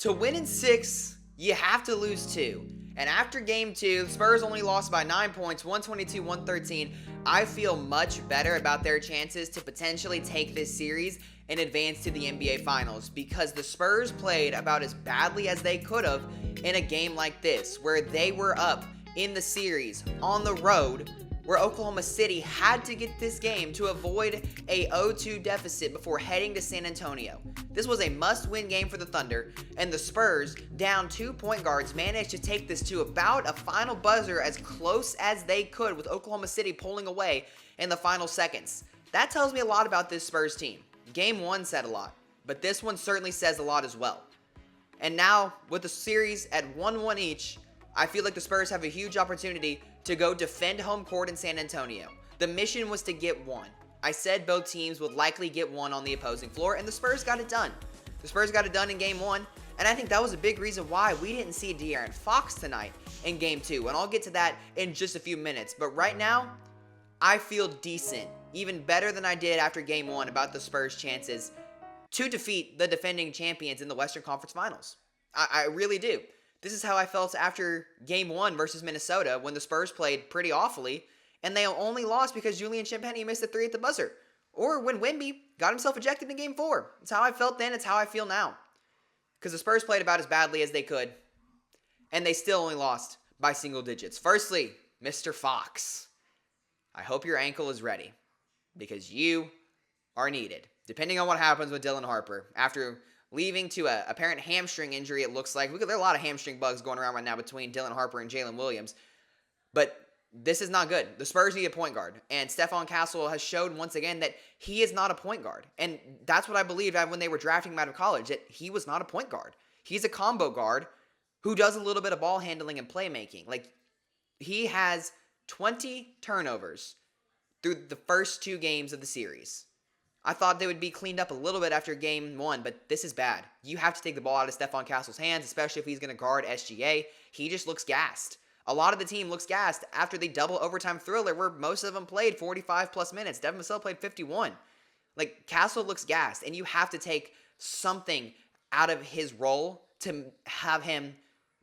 To win in 6, you have to lose 2. And after game 2, the Spurs only lost by 9 points, 122-113. I feel much better about their chances to potentially take this series and advance to the NBA Finals because the Spurs played about as badly as they could have in a game like this, where they were up in the series on the road, where Oklahoma City had to get this game to avoid a 0-2 deficit before heading to San Antonio. This was a must-win game for the Thunder, and the Spurs, down 2 point guards, managed to take this to about a final buzzer as close as they could, with Oklahoma City pulling away in the final seconds. That tells me a lot about this Spurs team. Game 1 said a lot, but this one certainly says a lot as well. And now, with the series at 1-1 each, I feel like the Spurs have a huge opportunity to go defend home court in San Antonio. The mission was to get 1. I said both teams would likely get 1 on the opposing floor, and the Spurs got it done. The Spurs got it done in Game 1, and I think that was a big reason why we didn't see De'Aaron Fox tonight in Game 2, and I'll get to that in just a few minutes. But right now, I feel decent, even better than I did after Game 1 about the Spurs' chances to defeat the defending champions in the Western Conference Finals. I really do. This is how I felt after Game 1 versus Minnesota when the Spurs played pretty awfully, and they only lost because Julian Champagnie missed a 3 at the buzzer. Or when Wemby got himself ejected in Game 4. It's how I felt then, it's how I feel now. Because the Spurs played about as badly as they could, and they still only lost by single digits. Firstly, Mr. Fox, I hope your ankle is ready, because you are needed. Depending on what happens with Dylan Harper, after leaving to a apparent hamstring injury, it looks like. There are a lot of hamstring bugs going around right now between Dylan Harper and Jalen Williams. But this is not good. The Spurs need a point guard. And Stephon Castle has showed once again that he is not a point guard. And that's what I believed when they were drafting him out of college, that he was not a point guard. He's a combo guard who does a little bit of ball handling and playmaking. Like, he has 20 turnovers through the first 2 games of the series. I thought they would be cleaned up a little bit after Game 1, but this is bad. You have to take the ball out of Stephon Castle's hands, especially if he's going to guard SGA. He just looks gassed. A lot of the team looks gassed after the double overtime thriller where most of them played 45-plus minutes. Devin Vassell played 51. Like, Castle looks gassed, and you have to take something out of his role to have him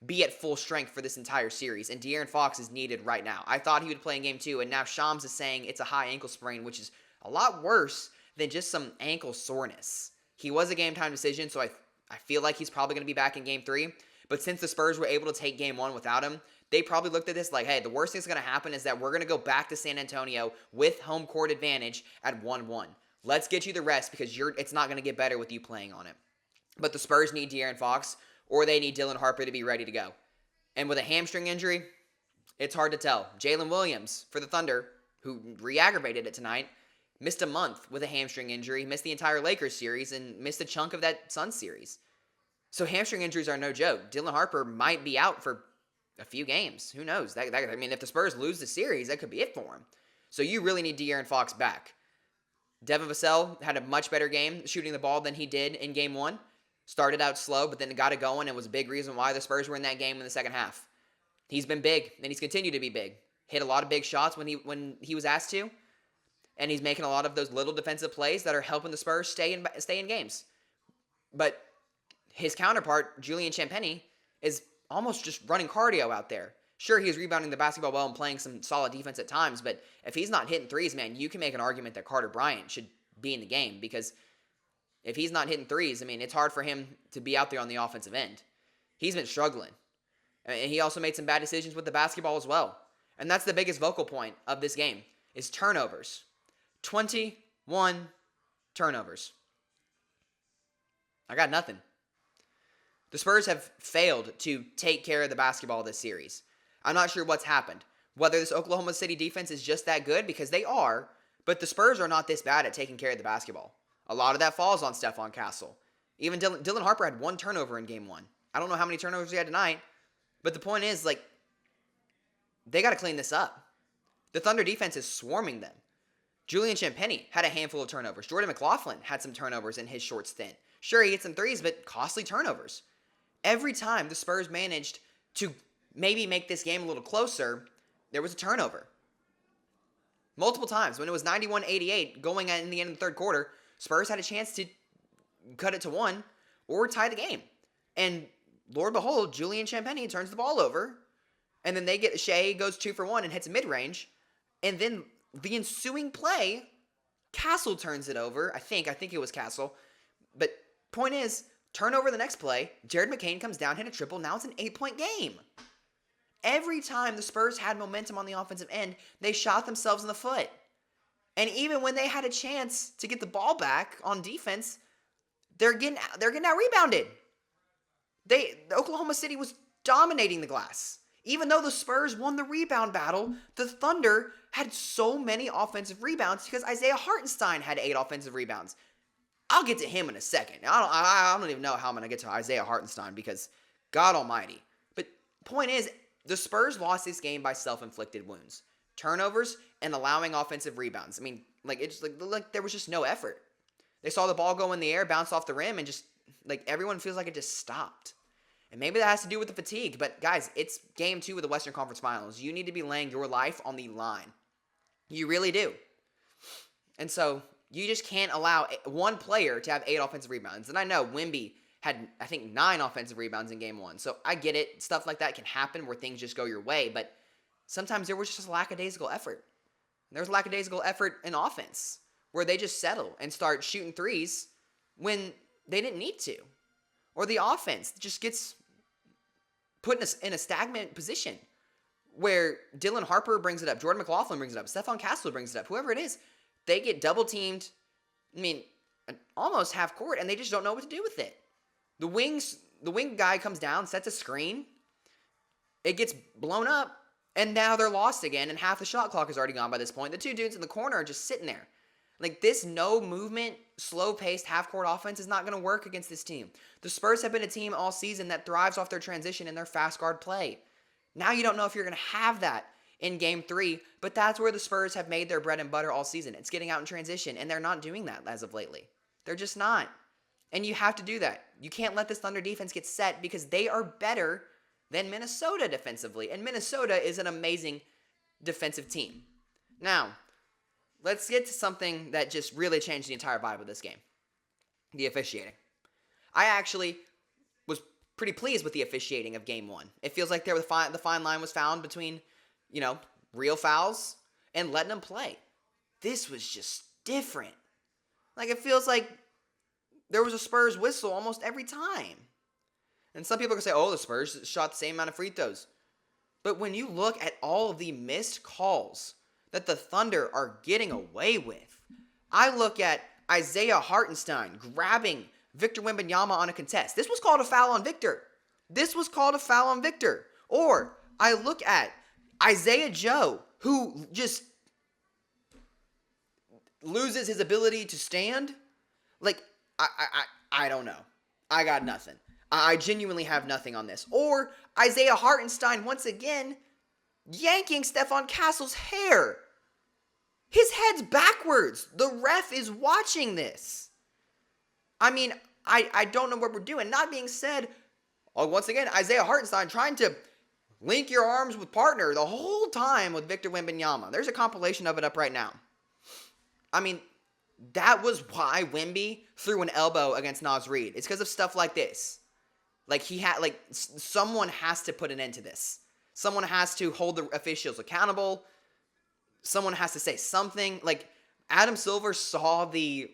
be at full strength for this entire series, and De'Aaron Fox is needed right now. I thought he would play in Game 2, and now Shams is saying it's a high ankle sprain, which is a lot worse than just some ankle soreness. He was a game-time decision, so I feel like he's probably going to be back in Game 3. But since the Spurs were able to take Game 1 without him, they probably looked at this like, hey, the worst thing that's going to happen is that we're going to go back to San Antonio with home court advantage at 1-1. Let's get you the rest because it's not going to get better with you playing on it. But the Spurs need De'Aaron Fox, or they need Dylan Harper to be ready to go. And with a hamstring injury, it's hard to tell. Jalen Williams for the Thunder, who re-aggravated it tonight, missed a month with a hamstring injury, missed the entire Lakers series, and missed a chunk of that Suns series. So hamstring injuries are no joke. Dylan Harper might be out for a few games. Who knows? I mean, if the Spurs lose the series, that could be it for him. So you really need De'Aaron Fox back. Devin Vassell had a much better game shooting the ball than he did in Game 1. Started out slow, but then got it going, and was a big reason why the Spurs were in that game in the second half. He's been big, and he's continued to be big. Hit a lot of big shots when he was asked to. And he's making a lot of those little defensive plays that are helping the Spurs stay in games. But his counterpart, Julian Champagnie, is almost just running cardio out there. Sure, he is rebounding the basketball well and playing some solid defense at times, but if he's not hitting threes, man, you can make an argument that Carter Bryant should be in the game, because if he's not hitting threes, I mean, it's hard for him to be out there on the offensive end. He's been struggling. And he also made some bad decisions with the basketball as well. And that's the biggest vocal point of this game, is turnovers. 21 turnovers. I got nothing. The Spurs have failed to take care of the basketball this series. I'm not sure what's happened. Whether this Oklahoma City defense is just that good, because they are, but the Spurs are not this bad at taking care of the basketball. A lot of that falls on Stephon Castle. Even Dylan Harper had 1 turnover in Game 1. I don't know how many turnovers he had tonight, but the point is, like, they got to clean this up. The Thunder defense is swarming them. Julian Champagnie had a handful of turnovers. Jordan McLaughlin had some turnovers in his short stint. Sure, he hit some threes, but costly turnovers. Every time the Spurs managed to maybe make this game a little closer, there was a turnover. Multiple times. When it was 91-88 going in the end of the third quarter, Spurs had a chance to cut it to 1 or tie the game. And Lord behold, Julian Champagny turns the ball over. And then Shea goes 2 for 1 and hits mid-range. And then the ensuing play, Castle turns it over. I think it was Castle. But point is, turnover the next play, Jared McCain comes down, hit a triple. Now it's an 8-point game. Every time the Spurs had momentum on the offensive end, they shot themselves in the foot. And even when they had a chance to get the ball back on defense, they're getting out rebounded. Oklahoma City was dominating the glass. Even though the Spurs won the rebound battle, the Thunder had so many offensive rebounds because Isaiah Hartenstein had 8 offensive rebounds. I'll get to him in a second. I don't even know how I'm going to get to Isaiah Hartenstein because God almighty. But point is, the Spurs lost this game by self-inflicted wounds. Turnovers and allowing offensive rebounds. I mean, it's like there was just no effort. They saw the ball go in the air, bounce off the rim, and just everyone feels like it just stopped. And maybe that has to do with the fatigue. But guys, it's game 2 of the Western Conference Finals. You need to be laying your life on the line. You really do. And so you just can't allow one player to have 8 offensive rebounds. And I know Wemby had, I think, 9 offensive rebounds in game 1. So I get it. Stuff like that can happen where things just go your way. But sometimes there was just a lackadaisical effort. There was lackadaisical effort in offense where they just settle and start shooting threes when they didn't need to. Or the offense just gets put in a stagnant position where Dylan Harper brings it up, Jordan McLaughlin brings it up, Stephon Castle brings it up, whoever it is, they get double teamed, almost half court, and they just don't know what to do with it. The wing guy comes down, sets a screen, it gets blown up, and now they're lost again, and half the shot clock is already gone by this point. The 2 dudes in the corner are just sitting there. This no movement, slow-paced, half-court offense is not going to work against this team. The Spurs have been a team all season that thrives off their transition and their fast guard play. Now you don't know if you're going to have that in Game 3, but that's where the Spurs have made their bread and butter all season. It's getting out in transition, and they're not doing that as of lately. They're just not. And you have to do that. You can't let this Thunder defense get set because they are better than Minnesota defensively, and Minnesota is an amazing defensive team. Now, let's get to something that just really changed the entire vibe of this game. The officiating. I actually was pretty pleased with the officiating of Game 1. It feels like the fine line was found between, real fouls and letting them play. This was just different. It feels like there was a Spurs whistle almost every time. And some people can say, the Spurs shot the same amount of free throws. But when you look at all of the missed calls that the Thunder are getting away with. I look at Isaiah Hartenstein grabbing Victor Wembanyama on a contest. This was called a foul on Victor. Or I look at Isaiah Joe, who just loses his ability to stand. I don't know. I got nothing. I genuinely have nothing on this. Or Isaiah Hartenstein, once again, yanking Stephon Castle's hair. His head's backwards. The ref is watching this. I don't know what we're doing. Not being said, once again, Isaiah Hartenstein trying to link your arms with partner the whole time with Victor Wembanyama. There's a compilation of it up right now. That was why Wemby threw an elbow against Naz Reid. It's because of stuff like this. Someone has to put an end to this. Someone has to hold the officials accountable. Someone has to say something. Adam Silver saw the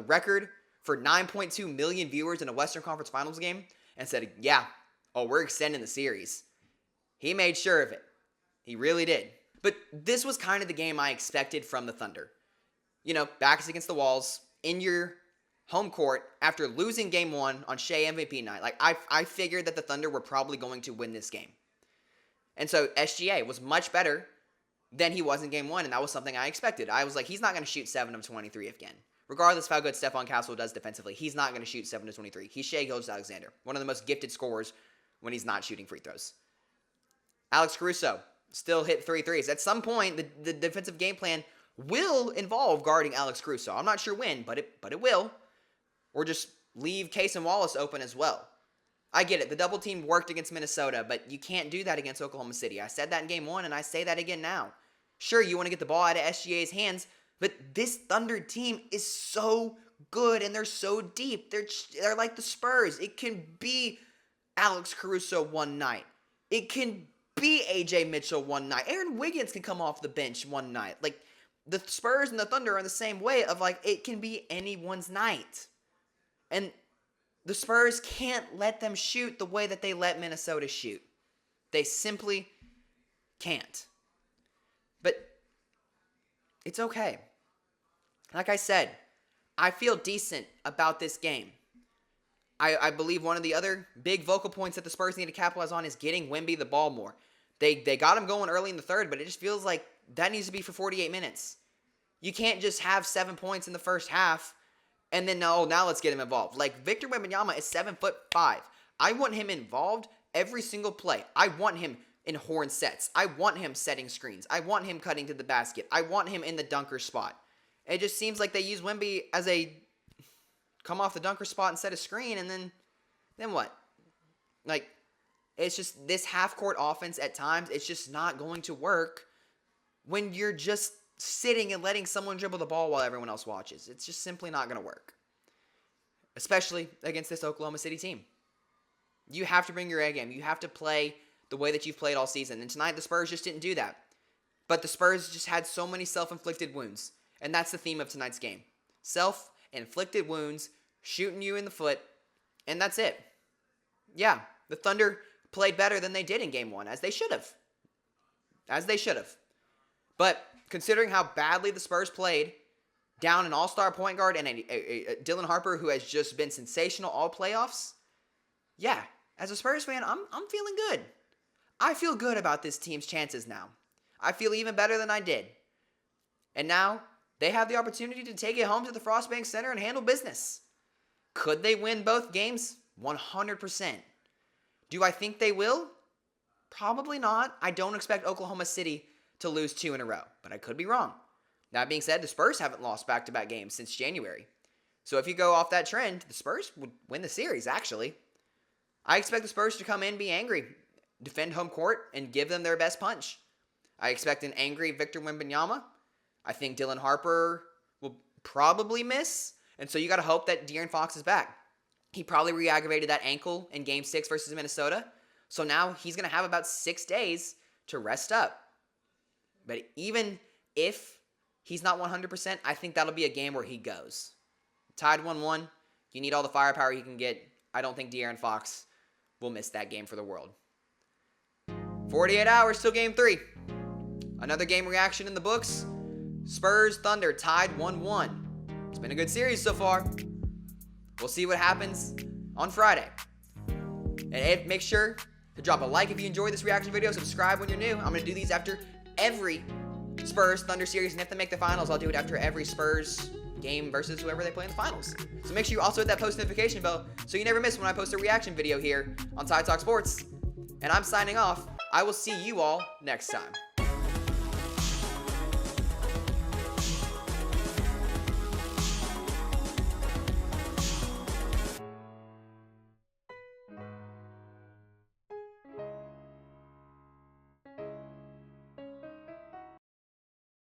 record for 9.2 million viewers in a Western Conference Finals game and said, we're extending the series. He made sure of it. He really did. But this was kind of the game I expected from the Thunder. Backs against the walls, in your home court, after losing Game 1 on Shea MVP night. I figured that the Thunder were probably going to win this game. And so SGA was much better than he was in Game 1, and that was something I expected. I was like, he's not going to shoot 7 of 23 again. Regardless of how good Stephon Castle does defensively, he's not going to shoot 7 of 23. He's Shea Gilgeous-Alexander, one of the most gifted scorers when he's not shooting free throws. Alex Caruso still hit 3 threes. At some point, the defensive game plan will involve guarding Alex Caruso. I'm not sure when, but it will. Or just leave Case and Wallace open as well. I get it. The double team worked against Minnesota, but you can't do that against Oklahoma City. I said that in Game 1, and I say that again now. Sure, you want to get the ball out of SGA's hands, but this Thunder team is so good and they're so deep. They're like the Spurs. It can be Alex Caruso one night. It can be AJ Mitchell one night. Aaron Wiggins can come off the bench one night. Like, the Spurs and the Thunder are in the same way of, like, it can be anyone's night. And the Spurs can't let them shoot the way that they let Minnesota shoot. They simply can't. But it's okay. Like I said, I feel decent about this game. I believe one of the other big vocal points that the Spurs need to capitalize on is getting Wemby the ball more. They got him going early in the third, but it just feels like that needs to be for 48 minutes. You can't just have 7 points in the first half and then, now let's get him involved. Like, Victor Wembanyama is 7'5". I want him involved every single play. I want him in horn sets. I want him setting screens. I want him cutting to the basket. I want him in the dunker spot. It just seems like they use Wemby as a come off the dunker spot and set a screen, and then what? Like, it's just this half-court offense at times, it's just not going to work when you're just sitting and letting someone dribble the ball while everyone else watches. It's just simply not going to work, especially against this Oklahoma City team. You have to bring your A game. You have to play the way that you've played all season, and tonight the Spurs just didn't do that. But the Spurs just had so many self-inflicted wounds, and that's the theme of tonight's game. Self-inflicted wounds, shooting you in the foot, and that's it. Yeah, the Thunder played better than they did in Game 1, as they should have. But considering how badly the Spurs played, down an all-star point guard and a Dylan Harper who has just been sensational all playoffs, yeah, as a Spurs fan, I'm feeling good. I feel good about this team's chances now. I feel even better than I did. And now, they have the opportunity to take it home to the Frostbank Center and handle business. Could they win both games? 100%. Do I think they will? Probably not. I don't expect Oklahoma City to lose 2 in a row, but I could be wrong. That being said, the Spurs haven't lost back-to-back games since January. So if you go off that trend, the Spurs would win the series, actually. I expect the Spurs to come in, be angry, defend home court, and give them their best punch. I expect an angry Victor Wembanyama. I think Dylan Harper will probably miss, and so you got to hope that De'Aaron Fox is back. He probably re-aggravated that ankle in Game 6 versus Minnesota, so now he's going to have about 6 days to rest up. But even if he's not 100%, I think that'll be a game where he goes. Tied 1-1, you need all the firepower you can get. I don't think De'Aaron Fox will miss that game for the world. 48 hours till Game 3. Another game reaction in the books. Spurs Thunder tied 1-1. It's been a good series so far. We'll see what happens on Friday. And make sure to drop a like if you enjoyed this reaction video. Subscribe when you're new. I'm going to do these after every Spurs Thunder series. And if they make the finals, I'll do it after every Spurs game versus whoever they play in the finals. So make sure you also hit that post notification bell so you never miss when I post a reaction video here on Ty Talk Sports. And I'm signing off. I will see you all next time.